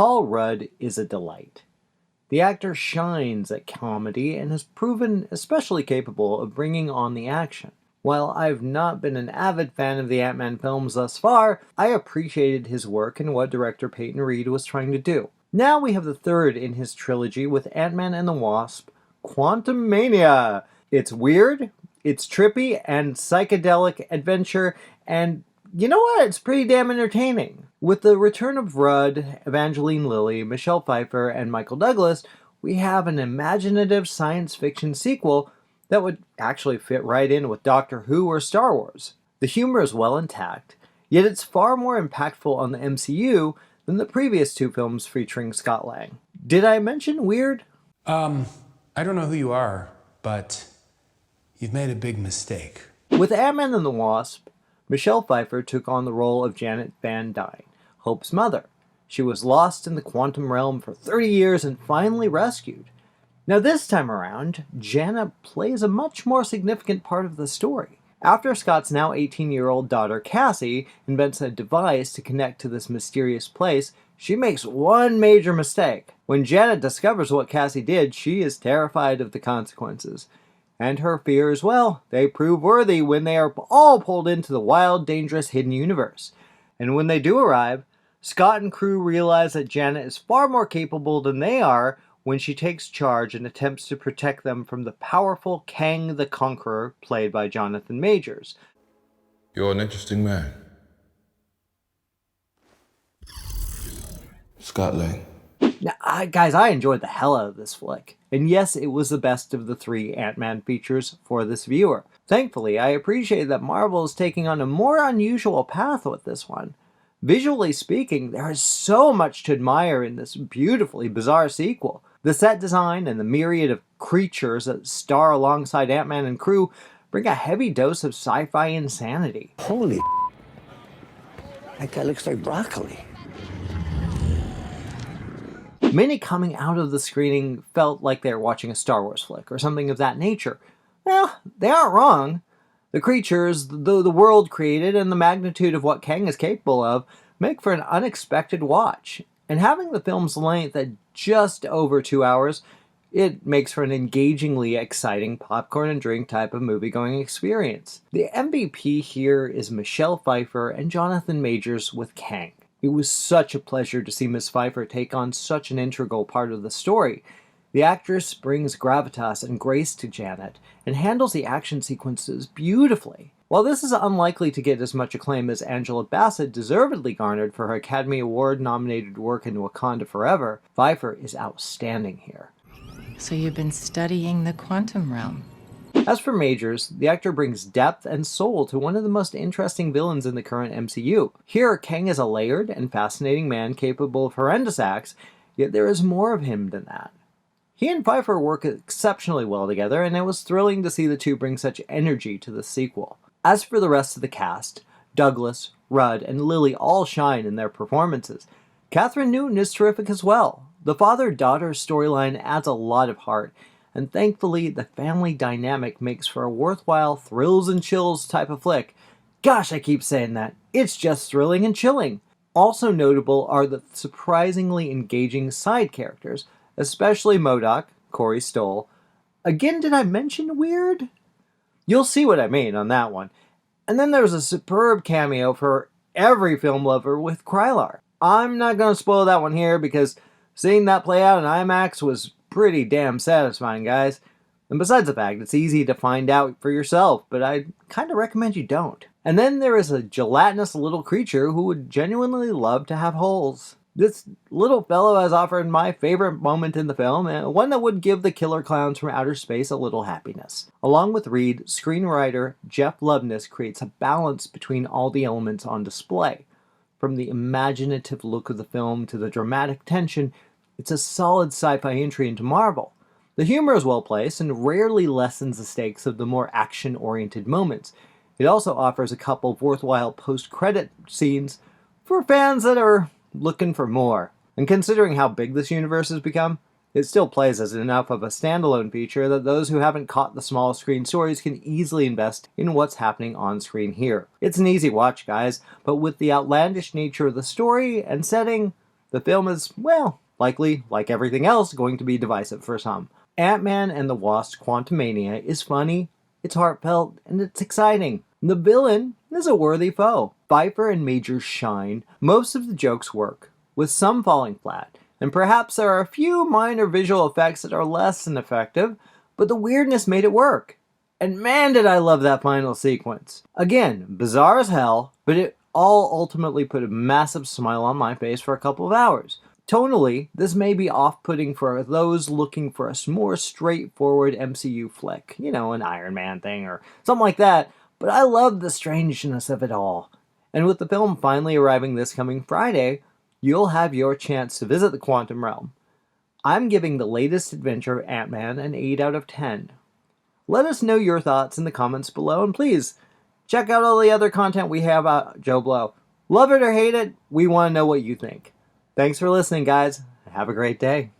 Paul Rudd is a delight. The actor shines at comedy and has proven especially capable of bringing on the action. While I've not been an avid fan of the Ant-Man films thus far, I appreciated his work and what director Peyton Reed was trying to do. Now we have the third in his trilogy with Ant-Man and the Wasp, Quantumania. It's weird, it's trippy and psychedelic adventure, and you know what? It's pretty damn entertaining. With the return of Rudd, Evangeline Lilly, Michelle Pfeiffer, and Michael Douglas, we have an imaginative science fiction sequel that would actually fit right in with Doctor Who or Star Wars. The humor is well intact, yet it's far more impactful on the MCU than the previous two films featuring Scott Lang. Did I mention weird? I don't know who you are, but you've made a big mistake. With Ant-Man and the Wasp, Michelle Pfeiffer took on the role of Janet Van Dyne, Hope's mother. She was lost in the quantum realm for 30 years and finally rescued. Now this time around, Janet plays a much more significant part of the story. After Scott's now 18-year-old daughter Cassie invents a device to connect to this mysterious place, she makes one major mistake. When Janet discovers what Cassie did, she is terrified of the consequences. And her fears, well, they prove worthy when they are all pulled into the wild, dangerous, hidden universe. And when they do arrive, Scott and crew realize that Janet is far more capable than they are when she takes charge and attempts to protect them from the powerful Kang the Conqueror, played by Jonathan Majors. You're an interesting man. Scott Lang. Now, guys, I enjoyed the hell out of this flick. And yes, it was the best of the three Ant-Man features for this viewer. Thankfully, I appreciate that Marvel is taking on a more unusual path with this one. Visually speaking, there is so much to admire in this beautifully bizarre sequel. The set design and the myriad of creatures that star alongside Ant-Man and crew bring a heavy dose of sci-fi insanity. Holy that guy looks like broccoli. Many coming out of the screening felt like they were watching a Star Wars flick or something of that nature. Well, they aren't wrong. The creatures, the world created, and the magnitude of what Kang is capable of make for an unexpected watch. And having the film's length at just over 2 hours, it makes for an engagingly exciting popcorn and drink type of movie-going experience. The MVP here is Michelle Pfeiffer and Jonathan Majors with Kang. It was such a pleasure to see Miss Pfeiffer take on such an integral part of the story. The actress brings gravitas and grace to Janet and handles the action sequences beautifully. While this is unlikely to get as much acclaim as Angela Bassett deservedly garnered for her Academy Award-nominated work in Wakanda Forever, Pfeiffer is outstanding here. So you've been studying the quantum realm. As for Majors, the actor brings depth and soul to one of the most interesting villains in the current MCU. Here, Kang is a layered and fascinating man capable of horrendous acts, yet there is more of him than that. He and Pfeiffer work exceptionally well together, and it was thrilling to see the two bring such energy to the sequel. As for the rest of the cast, Douglas, Rudd, and Lilly all shine in their performances. Catherine Newton is terrific as well. The father-daughter storyline adds a lot of heart, and thankfully the family dynamic makes for a worthwhile thrills and chills type of flick. Gosh, I keep saying that. It's just thrilling and chilling. Also notable are the surprisingly engaging side characters, especially MODOK, Corey Stoll. Again, did I mention weird? You'll see what I mean on that one. And then there's a superb cameo for every film lover with Krylar. I'm not going to spoil that one here because seeing that play out in IMAX was pretty damn satisfying, guys. And besides the fact, it's easy to find out for yourself, but I kind of recommend you don't. And then there is a gelatinous little creature who would genuinely love to have holes. This little fellow has offered my favorite moment in the film, and one that would give the killer clowns from outer space a little happiness. Along with Reed, screenwriter Jeff Loveness creates a balance between all the elements on display. From the imaginative look of the film to the dramatic tension, it's a solid sci-fi entry into Marvel. The humor is well placed and rarely lessens the stakes of the more action-oriented moments. It also offers a couple of worthwhile post-credit scenes for fans that are looking for more. And considering how big this universe has become, it still plays as enough of a standalone feature that those who haven't caught the small screen stories can easily invest in what's happening on screen here. It's an easy watch, guys, but with the outlandish nature of the story and setting, The film is, well, likely, like everything else, going to be divisive for some. Ant-Man and the Wasp: Quantumania is funny, it's heartfelt, and it's exciting. The villain is a worthy foe. Pfeiffer and Majors shine. Most of the jokes work, with some falling flat, and perhaps there are a few minor visual effects that are less than effective, but the weirdness made it work. And man, did I love that final sequence. Again, bizarre as hell, but it all ultimately put a massive smile on my face for a couple of hours. Tonally, this may be off-putting for those looking for a more straightforward MCU flick, you know, an Iron Man thing or something like that, but I love the strangeness of it all. And with the film finally arriving this coming Friday, you'll have your chance to visit the Quantum Realm. I'm giving the latest adventure of Ant-Man an 8 out of 10. Let us know your thoughts in the comments below, and please, check out all the other content we have at JoBlo. Love it or hate it, we want to know what you think. Thanks for listening, guys. Have a great day.